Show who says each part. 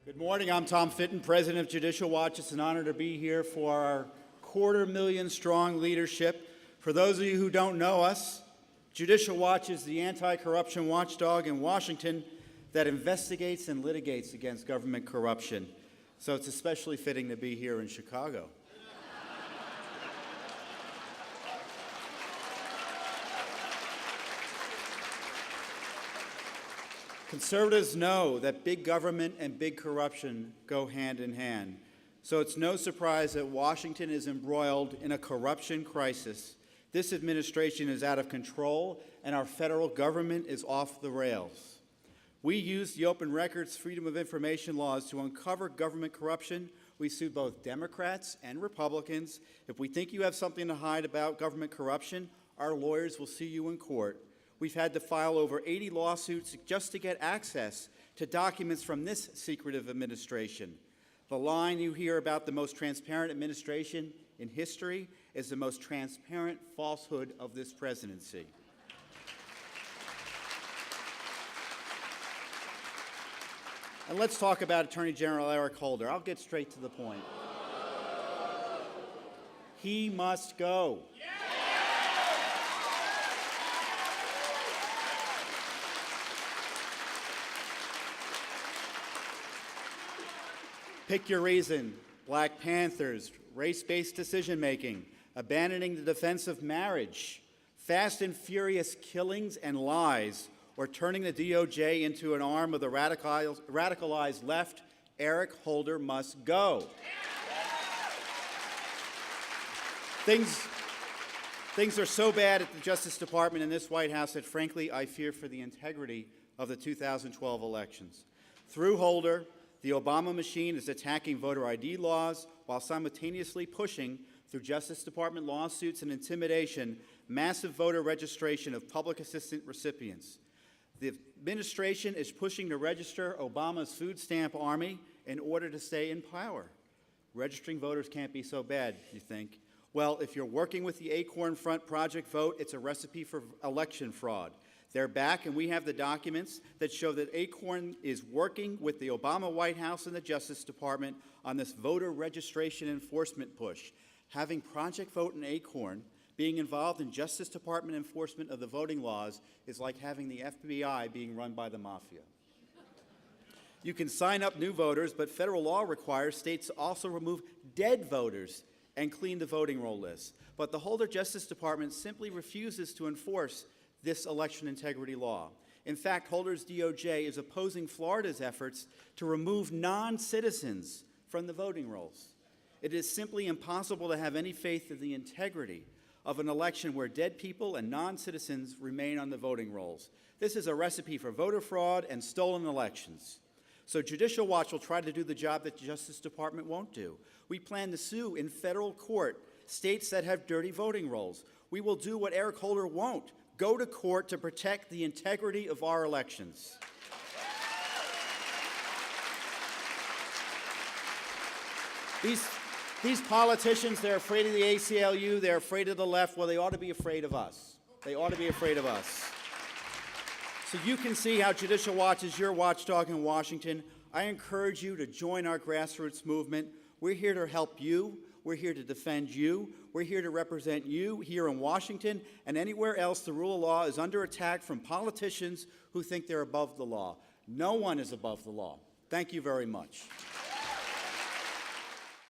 Speaker 1: Good morning. I'm Tom Fitton, President of Judicial Watch. It's an honor to be here for our 250,000-strong leadership. For those of you who don't know us, Judicial Watch is the anti-corruption watchdog in Washington that investigates and litigates against government corruption. So it's especially fitting to be here in Chicago. Conservatives know that big government and big corruption go hand in hand. So it's no surprise that Washington is embroiled in a corruption crisis. This administration is out of control, and our federal government is off the rails. We used the Open Records Freedom of Information laws to uncover government corruption. We sued both Democrats and Republicans. If we think you have something to hide about government corruption, our lawyers will see you in court. We've had to file over 80 lawsuits just to get access to documents from this secretive administration. The line you hear about the most transparent administration in history is the most transparent falsehood of this presidency. And let's talk about Attorney General Eric Holder. I'll get straight to the point. He must go. Pick your reason: Black Panthers, race-based decision-making, abandoning the defense of marriage, fast and furious killings and lies, or turning the DOJ into an arm of the radicalized left. Eric Holder must go. Things are so bad at the Justice Department and this White House that, frankly, I fear for the integrity of the 2012 elections. Through Holder, the Obama machine is attacking voter ID laws while simultaneously pushing, through Justice Department lawsuits and intimidation, massive voter registration of public assistance recipients. The administration is pushing to register Obama's food stamp army in order to stay in power. Registering voters can't be so bad, you think. Well, if you're working with the Acorn Front Project Vote, it's a recipe for election fraud. They're back, and we have the documents that show that Acorn is working with the Obama White House and the Justice Department on this voter registration enforcement push. Having Project Vote and Acorn being involved in Justice Department enforcement of the voting laws is like having the FBI being run by the mafia. You can sign up new voters, but federal law requires states to also remove dead voters and clean the voting roll list. But the Holder Justice Department simply refuses to enforce this election integrity law. In fact, Holder's DOJ is opposing Florida's efforts to remove non-citizens from the voting rolls. It is simply impossible to have any faith in the integrity of an election where dead people and non-citizens remain on the voting rolls. This is a recipe for voter fraud and stolen elections. So Judicial Watch will try to do the job that the Justice Department won't do. We plan to sue in federal court states that have dirty voting rolls. We will do what Eric Holder won't: go to court to protect the integrity of our elections. These politicians, they're afraid of the ACLU, they're afraid of the left. Well, they ought to be afraid of us. They ought to be afraid of us. So you can see how Judicial Watch is your watchdog in Washington. I encourage you to join our grassroots movement. We're here to help you. We're here to defend you. We're here to represent you here in Washington and anywhere else the rule of law is under attack from politicians who think they're above the law. No one is above the law. Thank you very much.